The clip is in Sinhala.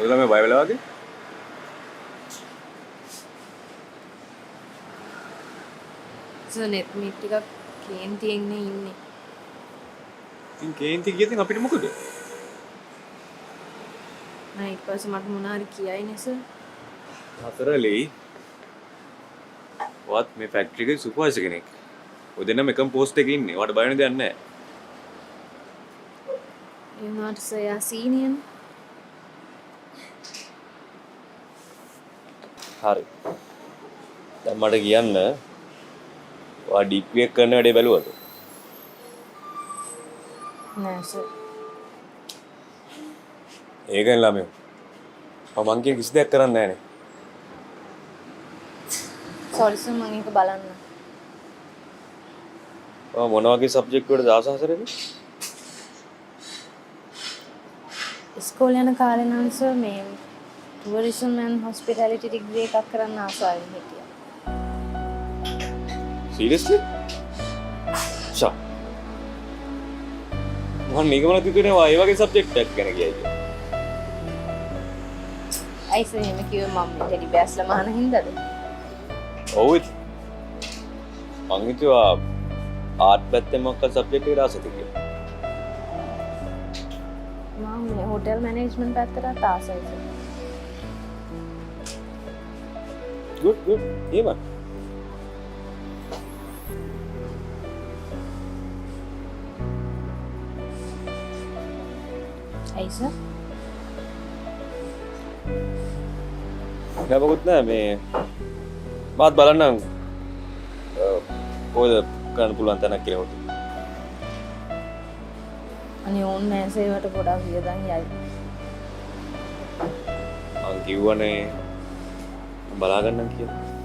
ඔයලා මේ බය වෙලා වගේ. සනෙත් මේ ටිකක් කේන්තියෙන්නේ ඉන්නේ. ඉතින් කේන්ති කියතින් අපිට මොකද? නෑ ඊට පස්සේ මට මොනාරි කියයි නේ සර්. හතරලේ. වත් මේ ෆැක්ටරි එකේ සුපර්වයිසර් කෙනෙක්. ඔය දෙන්නම එකම පෝස්ට් එකේ ඉන්නේ. ඔයාලට බය වෙන දෙයක් නැහැ. ඒ වුණාට සර් යා සීනියර්. හරි. දැන් මට කියන්න ඔයා ඩීපී එක කරන වැඩේ බැලුවද? නෑ සර්. ඒකෙන් ළමයෝ. මං කියන කිසි දෙයක් කරන්නේ නැහැ නේ. සෝරි සර් මම ඒක බලන්න. ඔයා මොන වගේ සබ්ජෙක්ට් වලද ආසහසරේද? ඉස්කෝලේ යන කාලේ නම් සර් මේ tourism and hospitality degree එකක් කරන්න ආසාවෙන් හිටියා. Seriously? ෂා. මම නිගමන තිතුනේ වා ඒ වගේ සබ්ජෙක්ට් එකක් ගැන කියයි. අයි සර් එහෙම කිව්වේ මම ටෙඩි බෑස්ලා මහන හින්දාද? ඔව් ඉතින්. මං හිතුවා ආර්ට් පැත්තේ මොකක්ද සබ්ජෙක්ට් එකට ආසද කියලා. මම මේ හොටෙල් මැනේජ්මන්ට් පැත්තට ආසයි සර්. good good. එහෙම. අයි සර්. මොකුත් නෑ මේ මාත් බලන්නම් කොහෙද කරන්න පුළුවන් තැනක් කියලා හොත්. අනේ ඕන් මෑසේවට ගොඩක් වියදම් යයි. මං කිව්වනේ බලා ගන්නම් කියලා.